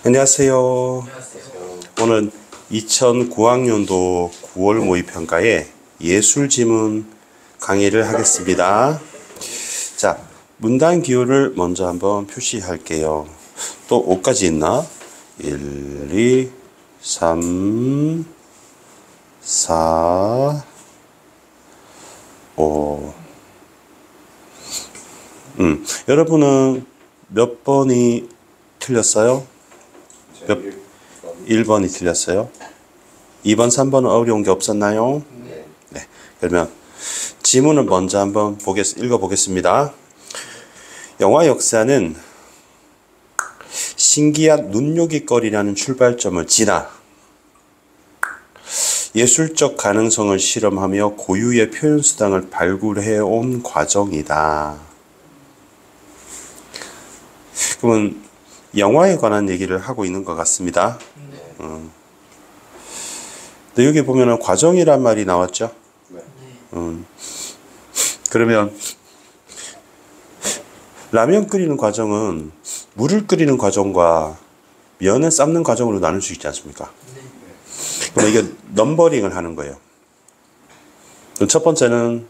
안녕하세요. 오늘 2009학년도 9월 모의평가에 예술지문 강의를 하겠습니다. 자, 문단 기호를 먼저 한번 표시할게요. 또 5까지 있나? 1, 2, 3, 4, 5. 여러분은 몇 번이 틀렸어요? 1번이 틀렸어요. 2번, 3번은 어려운 게 없었나요? 네. 그러면 지문을 먼저 한번 읽어보겠습니다. 영화 역사는 신기한 눈요깃거리라는 출발점을 지나 예술적 가능성을 실험하며 고유의 표현수단을 발굴해온 과정이다. 그러면 영화에 관한 얘기를 하고 있는 것 같습니다. 근데 여기 보면은 과정이란 말이 나왔죠. 그러면 라면 끓이는 과정은 물을 끓이는 과정과 면을 삶는 과정으로 나눌 수 있지 않습니까? 그럼 이게 넘버링을 하는 거예요. 첫 번째는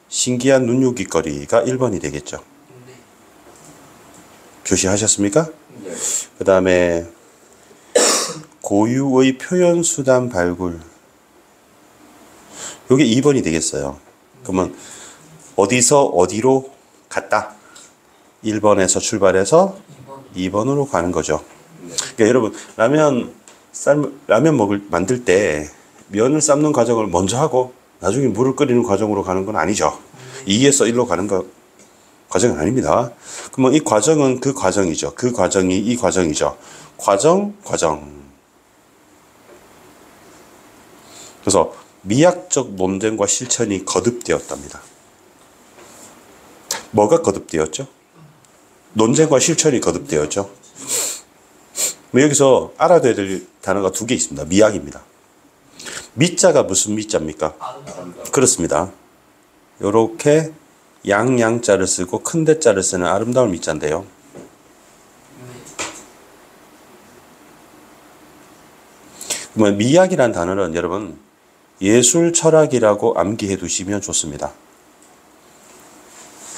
신기한 눈요깃거리가 1번이 되겠죠. 표시하셨습니까? 그 다음에 고유의 표현수단 발굴, 이게 2번이 되겠어요. 그러면 어디서 어디로 갔다? 1번에서 출발해서 2번으로 가는 거죠. 그러니까 여러분 라면 만들 때 면을 삶는 과정을 먼저 하고 나중에 물을 끓이는 과정으로 가는 건 아니죠. 2에서 1로 가는 과정은 아닙니다. 그러면 이 과정은 그 과정이죠. 그 과정이 이 과정이죠. 과정. 그래서 미학적 논쟁과 실천이 거듭되었답니다. 뭐가 거듭되었죠? 논쟁과 실천이 거듭되었죠. 여기서 알아둬야 될 단어가 두 개 있습니다. 미학입니다. 미자가 무슨 미자입니까? 그렇습니다. 요렇게 양자를 쓰고 큰 대자를 쓰는 아름다운 미자인데요. 그러면 미학이라는 단어는 여러분 예술 철학이라고 암기해 두시면 좋습니다.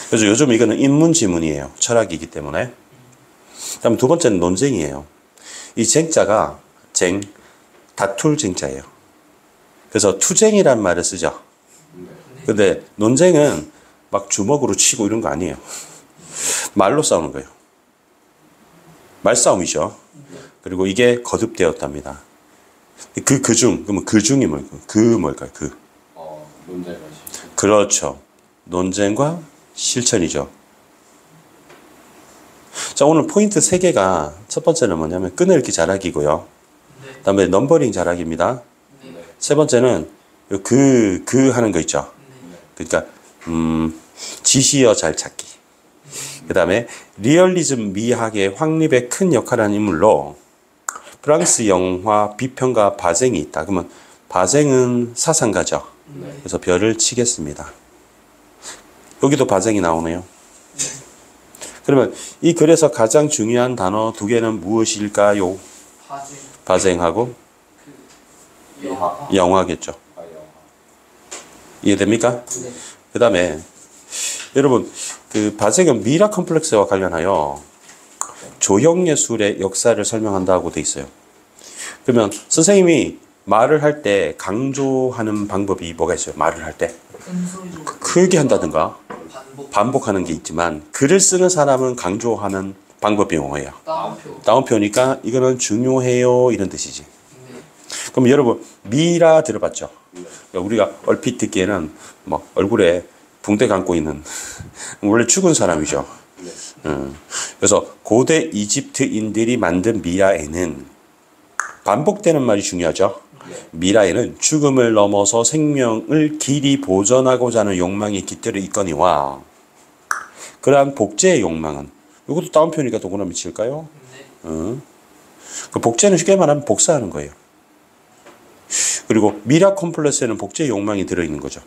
그래서 요즘 이거는 인문지문이에요. 철학이기 때문에. 다음 두 번째는 논쟁이에요. 이 쟁자가 다툴 쟁자예요. 그래서 투쟁이란 말을 쓰죠. 근데 논쟁은 막 주먹으로 치고 이런 거 아니에요. 말로 싸우는 거예요. 말싸움이죠. 그리고 이게 거듭되었답니다. 그러면 그중이 뭘까요? 논쟁과 실천. 그렇죠. 논쟁과 실천이죠. 자, 오늘 포인트 3개가 첫 번째는 뭐냐면 끈을 읽기 잘하기고요. 그다음에 넘버링 잘하기입니다. 세 번째는 하는 거 있죠. 그러니까 지시어 잘 찾기. 그 다음에 리얼리즘 미학의 확립에 큰 역할을 하는 인물로 프랑스 영화 비평가 바쟁이 있다. 그러면 바쟁은 사상가죠. 그래서 별을 치겠습니다. 여기도 바쟁이 나오네요. 그러면 이 글에서 가장 중요한 단어 2개는 무엇일까요? 바쟁하고 영화겠죠. 이해됩니까? 그 다음에 여러분 바쟁은 미라 컴플렉스와 관련하여 조형예술의 역사를 설명한다고 돼 있어요. 그러면 선생님이 말을 할 때 강조하는 방법이 뭐가 있어요? 말을 할 때 크게 한다든가 반복하는 게 있지만 글을 쓰는 사람은 강조하는 방법이 뭐예요? 따옴표니까 이거는 중요해요 이런 뜻이지. 그럼 여러분 미라 들어봤죠? 우리가 얼핏 듣기에는 막 얼굴에 붕대 감고 있는 원래 죽은 사람이죠. 그래서 고대 이집트인들이 만든 미라에는 반복되는 말이 중요하죠. 미라에는 죽음을 넘어서 생명을 길이 보존하고자 하는 욕망이 깃들어 있거니와 그러한 복제의 욕망은 이것도 따옴표니까 도구나 미칠까요? 그 복제는 쉽게 말하면 복사하는 거예요. 그리고 미라 컴플렉스에는 복제의 욕망이 들어있는 거죠.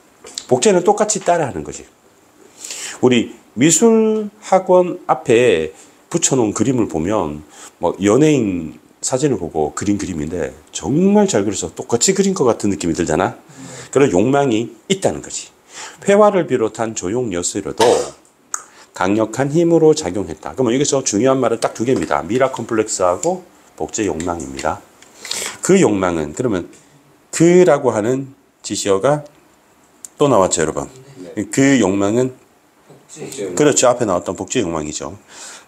복제는 똑같이 따라하는 거지. 우리 미술 학원 앞에 붙여놓은 그림을 보면 뭐 연예인 사진을 보고 그린 그림인데 정말 잘 그려서 똑같이 그린 것 같은 느낌이 들잖아. 그런 욕망이 있다는 거지. 회화를 비롯한 조용 예술에도 강력한 힘으로 작용했다. 그러면 여기서 중요한 말은 딱 두 개입니다. 미라 컴플렉스하고 복제 욕망입니다. 그 욕망은 그러면 그라고 하는 지시어가 또 나왔죠, 여러분. 그 욕망은 그렇죠. 앞에 나왔던 복제 욕망이죠.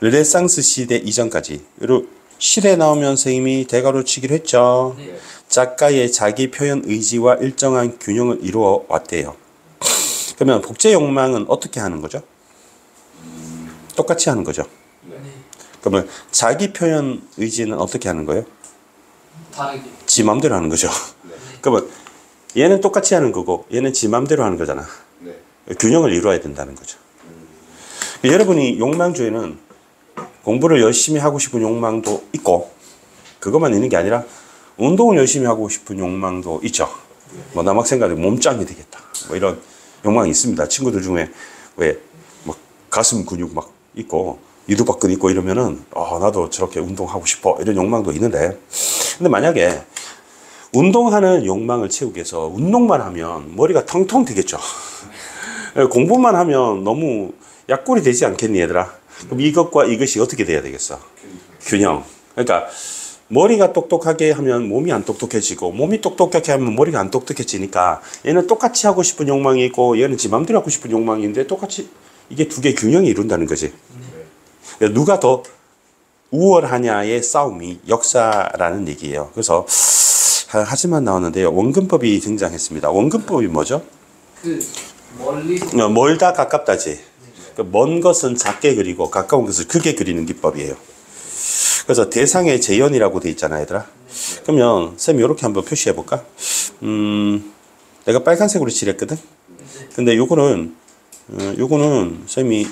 르네상스 시대 이전까지 시대에 나오면 선생님이 대가로 치기로 했죠. 작가의 자기 표현 의지와 일정한 균형을 이루어 왔대요. 그러면 복제 욕망은 어떻게 하는 거죠? 똑같이 하는 거죠. 그러면 자기 표현 의지는 어떻게 하는 거예요? 다르게. 지 맘대로 하는 거죠. 그러면 얘는 똑같이 하는 거고 얘는 지 맘대로 하는 거잖아. 균형을 이루어야 된다는 거죠. 여러분이 욕망주의는 공부를 열심히 하고 싶은 욕망도 있고 그것만 있는 게 아니라 운동을 열심히 하고 싶은 욕망도 있죠. 뭐 남학생들이 몸짱이 되겠다. 뭐 이런 욕망이 있습니다. 친구들 중에 왜 막 가슴 근육 막 있고 이두박근 있고 이러면은 나도 저렇게 운동하고 싶어 이런 욕망도 있는데 근데 만약에 운동하는 욕망을 채우기 위해서 운동만 하면 머리가 텅텅 되겠죠. 공부만 하면 너무 약골이 되지 않겠니 얘들아? 그럼 이것과 이것이 어떻게 돼야 되겠어? 균형. 그러니까 머리가 똑똑하게 하면 몸이 안 똑똑해지고 몸이 똑똑하게 하면 머리가 안 똑똑해지니까 얘는 똑같이 하고 싶은 욕망이 있고 얘는 지 맘대로 하고 싶은 욕망이 있는데 똑같이 이게 두 개 균형이 이룬다는 거지. 누가 더 우월하냐의 싸움이 역사라는 얘기예요. 그래서 하지만 나오는데요. 원근법이 등장했습니다. 원근법이 뭐죠? 멀다 가깝다지. 먼 것은 작게 그리고 가까운 것을 크게 그리는 기법이에요. 그래서 대상의 재현이라고 돼 있잖아, 얘들아. 그러면 쌤이 이렇게 한번 표시해 볼까? 내가 빨간색으로 칠했거든. 근데 요거는 쌤이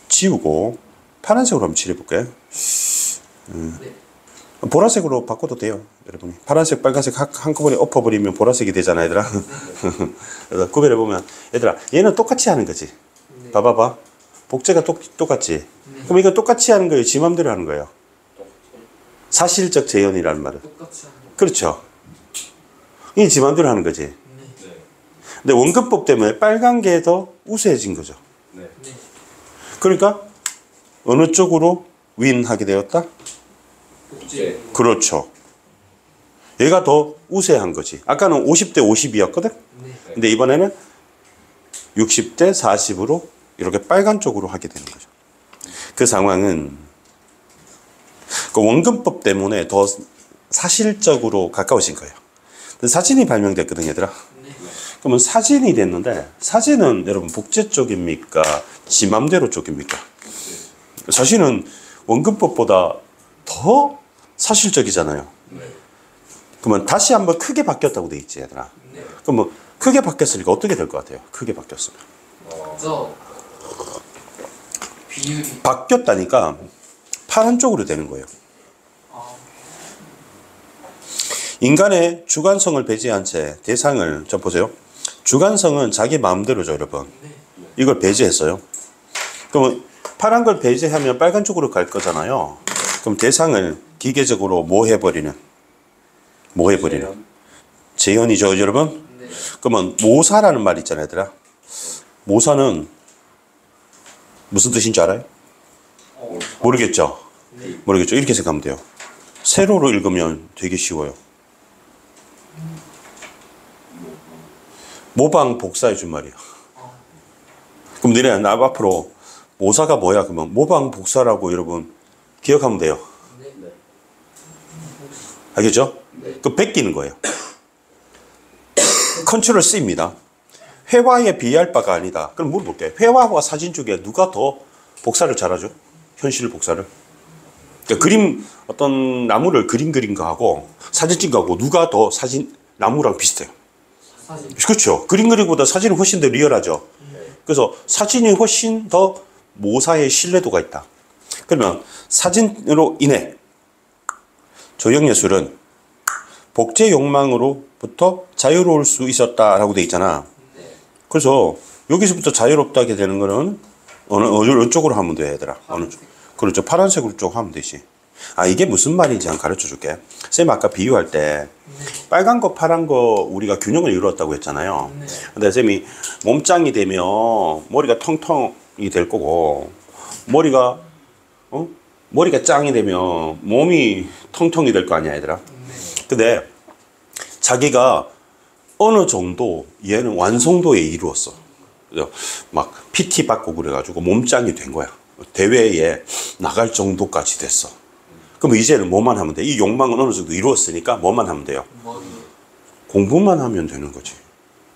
지우고 파란색으로 한번 칠해 볼게. 보라색으로 바꿔도 돼요, 여러분이. 파란색, 빨간색 한꺼번에 엎어버리면 보라색이 되잖아, 얘들아. 그래서 구별해 보면, 얘들아, 얘는 똑같이 하는 거지. 봐봐봐. 복제가 똑같지. 그럼 이거 똑같이 하는 거예요, 지 맘대로 하는 거예요. 사실적 재현이라는 말은. 그렇죠. 이게 지 맘대로 하는 거지. 근데 원근법 때문에 빨간 게 더 우세해진 거죠. 그러니까 어느 쪽으로 윈하게 되었다? 복제. 그렇죠. 얘가 더 우세한 거지. 아까는 50대 50이었거든? 근데 이번에는 60대 40으로 이렇게 빨간 쪽으로 하게 되는 거죠. 그 상황은 그 원근법 때문에 더 사실적으로 가까워진 거예요. 사진이 발명됐거든, 얘들아. 그러면 사진이 됐는데 사진은 여러분 복제 쪽입니까? 지 맘대로 쪽입니까? 사진은 원근법보다 더 사실적이잖아요. 그러면 다시 한번 크게 바뀌었다고 돼 있지, 얘들아. 그럼 뭐 크게 바뀌었으니까 어떻게 될 것 같아요? 크게 바뀌었으면. 비율이 바뀌었다니까 파란 쪽으로 되는 거예요. 인간의 주관성을 배제한 채 대상을 좀 보세요. 주관성은 자기 마음대로죠, 여러분. 이걸 배제했어요. 그러면 파란 걸 배제하면 빨간 쪽으로 갈 거잖아요. 그럼 대상을 기계적으로 뭐 해버리는 재현이죠, 여러분. 그러면 모사라는 말 있잖아요, 얘들아. 모사는 무슨 뜻인지 알아요? 모르겠죠? 모르겠죠? 이렇게 생각하면 돼요. 세로로 읽으면 되게 쉬워요. 모방 복사해 준 말이야. 그럼 너네 나 앞으로 모사가 뭐야? 그러면 모방 복사라고 여러분 기억하면 돼요. 알겠죠? 그 베끼는 거예요. 컨트롤 C입니다. 회화에 비할 바가 아니다. 그럼 물어볼게요. 회화와 사진 중에 누가 더 복사를 잘하죠? 현실 복사를. 그러니까 그림 어떤 나무를 그린 거하고 사진 찍은 거하고 누가 더 사진 나무랑 비슷해요. 사진. 그렇죠. 그림 그리기보다 사진은 훨씬 더 리얼하죠. 그래서 사진이 훨씬 더 모사의 신뢰도가 있다. 그러면 사진으로 인해 조형예술은 복제 욕망으로부터 자유로울 수 있었다라고 돼 있잖아. 그래서 여기서부터 자유롭다게 되는 거는 어느 쪽으로 하면 돼, 얘들아? 어느 쪽? 그렇죠. 파란색으로 쪽 하면 되지. 아, 이게 무슨 말인지 한번 가르쳐 줄게. 쌤 아까 비유할 때 빨간 거 파란 거 우리가 균형을 이루었다고 했잖아요. 네. 근데 쌤이 몸짱이 되면 머리가 텅텅이 될 거고 머리가 짱이 되면 몸이 텅텅이 될 거 아니야, 얘들아. 네. 근데 자기가 어느 정도 얘는 완성도에 이루었어. 그래서 막 PT 받고 그래가지고 몸짱이 된 거야. 대회에 나갈 정도까지 됐어. 그럼 이제는 뭐만 하면 돼? 이 욕망은 어느 정도 이루었으니까 뭐만 하면 돼요? 머리. 공부만 하면 되는 거지.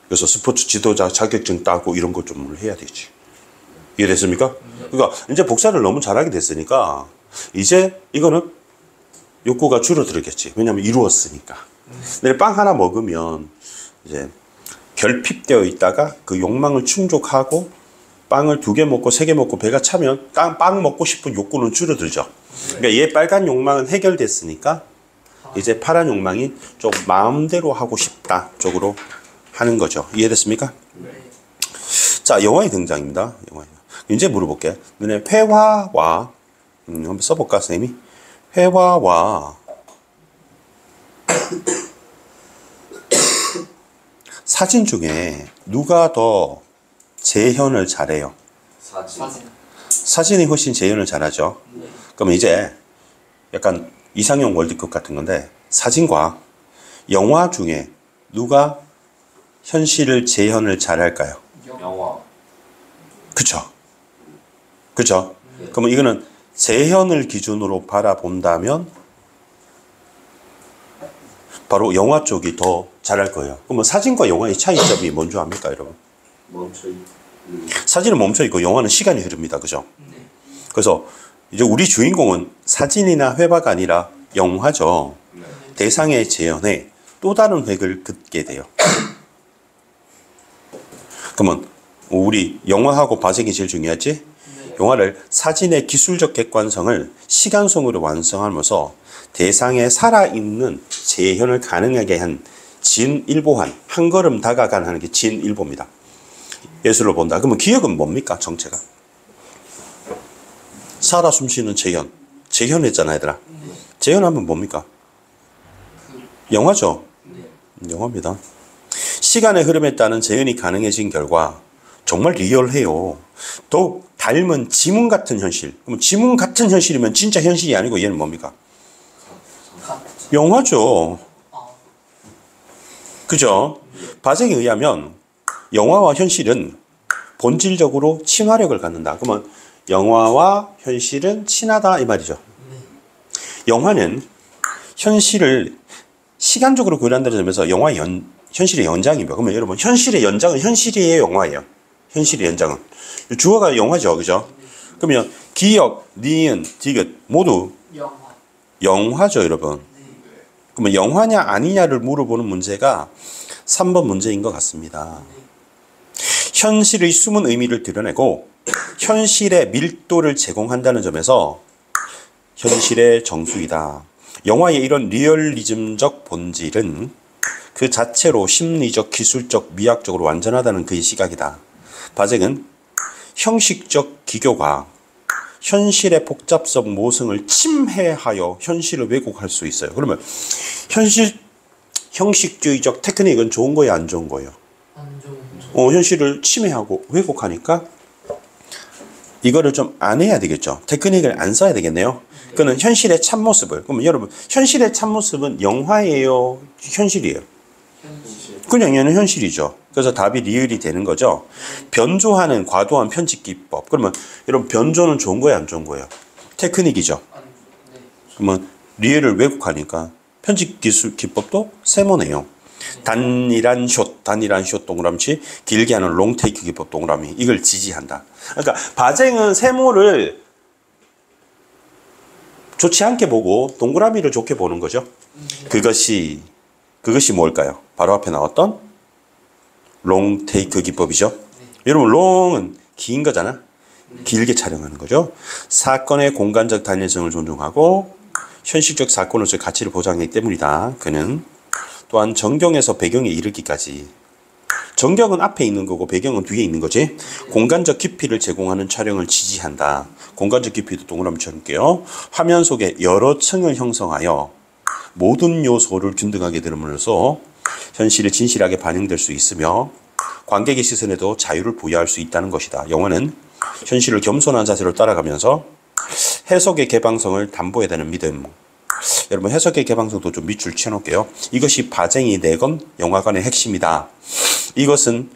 그래서 스포츠 지도자 자격증 따고 이런 것 좀 해야 되지. 이해됐습니까? 그러니까 이제 복사를 너무 잘하게 됐으니까 이제 이거는 욕구가 줄어들겠지. 왜냐하면 이루었으니까. 내일 빵 하나 먹으면 이제 결핍되어 있다가 그 욕망을 충족하고 빵을 2개 먹고 3개 먹고 배가 차면 빵 먹고 싶은 욕구는 줄어들죠. 그러니까 얘 빨간 욕망은 해결됐으니까 이제 파란 욕망이 좀 마음대로 하고 싶다 쪽으로 하는 거죠. 이해됐습니까? 네. 자, 영화의 등장입니다. 영화. 이제 물어볼게. 너네 회화와 한번 써볼까, 선생님이? 회화와 사진 중에 누가 더 재현을 잘해요? 사진. 사진이 훨씬 재현을 잘하죠. 네. 그러면 이제 약간 이상형 월드컵 같은 건데 사진과 영화 중에 누가 현실을 재현을 잘할까요? 영화. 그쵸? 그쵸? 그러면 이거는 재현을 기준으로 바라본다면 바로 영화 쪽이 더 잘할 거예요. 그러면 사진과 영화의 차이점이 뭔지 압니까, 여러분? 사진은 멈춰있고 영화는 시간이 흐릅니다. 그죠? 네. 그래서 이제 우리 주인공은 사진이나 회화가 아니라 영화죠. 대상의 재현에 또 다른 획을 긋게 돼요. 그러면 우리 영화하고 바색이 제일 중요하지? 네. 영화를 사진의 기술적 객관성을 시간성으로 완성하면서 대상에 살아있는 재현을 가능하게 한 진일보한, 한 걸음 다가간 하는 게 진일보입니다. 예술을 본다. 그러면 기억은 뭡니까, 정체가? 살아 숨쉬는 재현. 재현했잖아, 얘들아. 재현하면 뭡니까? 영화죠. 영화입니다. 시간의 흐름에 따른 재현이 가능해진 결과 정말 리얼해요. 더욱 닮은 지문 같은 현실. 그럼 지문 같은 현실이면 진짜 현실이 아니고 얘는 뭡니까? 영화죠. 그죠? 바색에 의하면 영화와 현실은 본질적으로 친화력을 갖는다. 그러면 영화와 현실은 친하다 이 말이죠. 영화는 현실을 시간적으로 구현한다는 점에서 현실의 연장입니다. 그러면 여러분 현실의 연장은 현실이에요, 영화예요? 현실의 연장은 주어가 영화죠, 그죠? 그러면 기억, 니은, 디귿 모두 영화. 영화죠, 여러분. 그러면 영화냐 아니냐를 물어보는 문제가 3번 문제인 것 같습니다. 현실의 숨은 의미를 드러내고 현실의 밀도를 제공한다는 점에서 현실의 정수이다. 영화의 이런 리얼리즘적 본질은 그 자체로 심리적, 기술적, 미학적으로 완전하다는 그의 시각이다. 바색은 형식적 기교가 현실의 복잡성 모성을 침해하여 현실을 왜곡할 수 있어요. 그러면 형식주의적 테크닉은 좋은 거예요, 안 좋은 거예요? 안 좋은. 현실을 침해하고 왜곡하니까 이거를 좀 안 해야 되겠죠. 테크닉을 안 써야 되겠네요. 그거는 현실의 참모습을. 그러면 여러분, 현실의 참모습은 영화예요? 현실이에요? 현실. 그냥 얘는 현실이죠. 그래서 답이 리얼이 되는 거죠. 변조하는 과도한 편집 기법. 그러면 여러분, 변조는 좋은 거예요, 안 좋은 거예요? 테크닉이죠. 네. 그러면 리얼을 왜곡하니까 편집 기술 기법도 세모네요. 단일한 숏 동그라미, 길게 하는 롱테이크 기법 동그라미. 이걸 지지한다. 그러니까 바쟁은 세모를 좋지 않게 보고 동그라미를 좋게 보는 거죠. 그것이 뭘까요? 바로 앞에 나왔던 롱테이크 기법이죠. 여러분, 롱은 긴 거잖아. 길게 촬영하는 거죠. 사건의 공간적 단일성을 존중하고 현실적 사건으로서의 가치를 보장하기 때문이다. 그는 또한 정경에서 배경에 이르기까지, 정경은 앞에 있는 거고 배경은 뒤에 있는 거지. 공간적 깊이를 제공하는 촬영을 지지한다. 공간적 깊이도 동그라미 쳐볼게요. 화면 속에 여러 층을 형성하여 모든 요소를 균등하게 들음으로써 현실이 진실하게 반영될 수 있으며 관객의 시선에도 자유를 부여할 수 있다는 것이다. 영화는 현실을 겸손한 자세로 따라가면서 해석의 개방성을 담보해야 되는 믿음. 여러분 해석의 개방성도 좀 밑줄 쳐놓을게요. 이것이 바쟁이 내건 영화관의 핵심이다. 이것은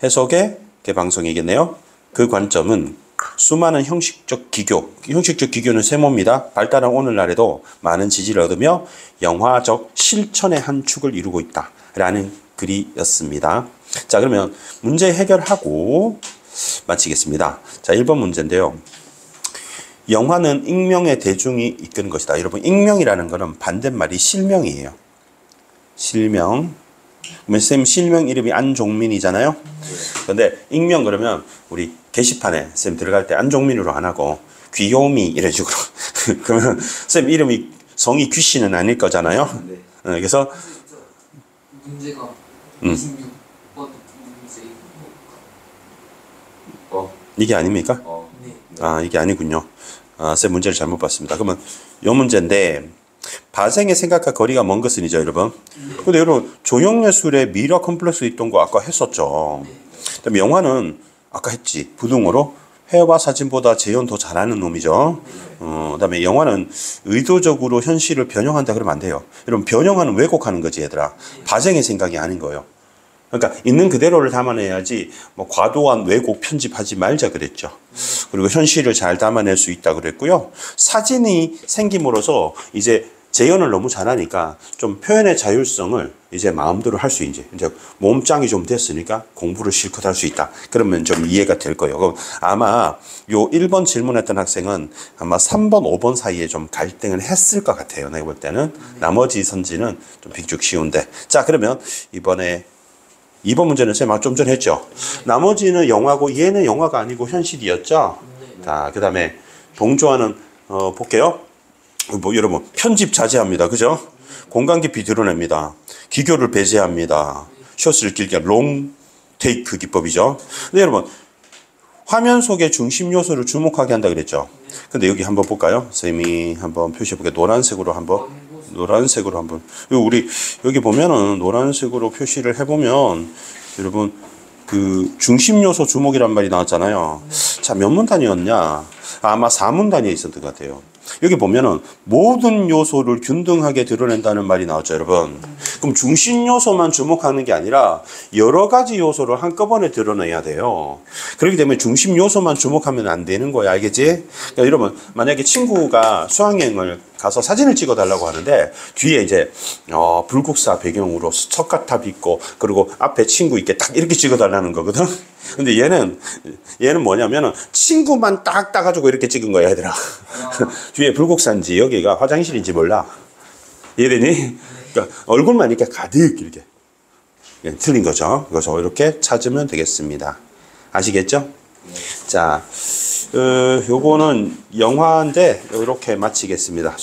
해석의 개방성이겠네요. 그 관점은 수많은 형식적 기교는 세모입니다. 발달한 오늘날에도 많은 지지를 얻으며 영화적 실천의 한 축을 이루고 있다. 라는 글이었습니다. 자, 그러면 문제 해결하고 마치겠습니다. 자, 1번 문제인데요. 영화는 익명의 대중이 이끄는 것이다. 여러분, 익명이라는 것은 반대말이 실명이에요. 실명. 그러면 쌤 실명 이름이 안종민이잖아요. 그런데 익명 그러면 우리 게시판에 쌤 들어갈 때 안종민으로 안 하고 귀요미 이런 식으로. 그러면 쌤 이름이 성이 귀씨는 아닐 거잖아요. 네. 그래서 문제가 26번 문제. 이게 아닙니까? 네. 아, 이게 아니군요. 아, 쌤 문제를 잘못 봤습니다. 그러면 요 문제인데 발생의 생각과 거리가 먼 것은이죠, 여러분. 근데 여러분 조형예술의 미러 컴플렉스 있던 거 아까 했었죠. 그다음에 영화는 아까 했지. 부등호로 회화 사진보다 재현 더 잘하는 놈이죠. 그다음에 영화는 의도적으로 현실을 변형한다 그러면 안 돼요. 여러분 변형하는 왜곡하는 거지 얘들아. 발생의 생각이 아닌 거예요. 그러니까 있는 그대로를 담아내야지 뭐 과도한 왜곡 편집하지 말자 그랬죠. 그리고 현실을 잘 담아낼 수 있다 그랬고요. 사진이 생김으로써 이제 재현을 너무 잘하니까 좀 표현의 자율성을 이제 마음대로 할 수 이제 몸짱이 좀 됐으니까 공부를 실컷 할 수 있다. 그러면 좀 이해가 될 거예요. 그럼 아마 요 1번 질문했던 학생은 아마 3번, 5번 사이에 좀 갈등을 했을 것 같아요. 내가 볼 때는. 나머지 선지는 좀 빅죽 쉬운데. 자, 그러면 이번에 2번 문제는 쌤 좀 전에 했죠. 나머지는 영화고 얘는 영화가 아니고 현실이었죠. 자, 그 다음에 동조하는 볼게요. 뭐 여러분 편집 자제합니다. 그죠? 공간 깊이 드러냅니다. 기교를 배제합니다. 숏을 길게 롱 테이크 기법이죠. 근데 여러분 화면 속의 중심 요소를 주목하게 한다 그랬죠. 근데 여기 한번 볼까요? 쌤이 한번 표시해 볼게요. 노란색으로 한번 우리 여기 보면은 노란색으로 표시를 해보면 여러분 그 중심 요소 주목이란 말이 나왔잖아요. 자, 몇 문 단위였냐? 아마 4문 단위에 있었던 것 같아요. 여기 보면은 모든 요소를 균등하게 드러낸다는 말이 나왔죠, 여러분. 그럼 중심 요소만 주목하는 게 아니라 여러 가지 요소를 한꺼번에 드러내야 돼요. 그렇기 때문에 중심 요소만 주목하면 안 되는 거야, 알겠지? 그러니까 여러분, 만약에 친구가 수학여행을 가서 사진을 찍어 달라고 하는데 뒤에 이제 불국사 배경으로 석가탑 있고 그리고 앞에 친구 있게 딱 이렇게 찍어 달라는 거거든. 근데 얘는 뭐냐면은 친구만 딱 따가지고 이렇게 찍은 거야, 얘들아. 뒤에 불국사인지 여기가 화장실인지 몰라. 이해되니? 그러니까 얼굴만 이렇게 가득 이렇게. 틀린 거죠. 그래서 이렇게 찾으면 되겠습니다. 아시겠죠? 자, 요거는 영화인데 이렇게 마치겠습니다.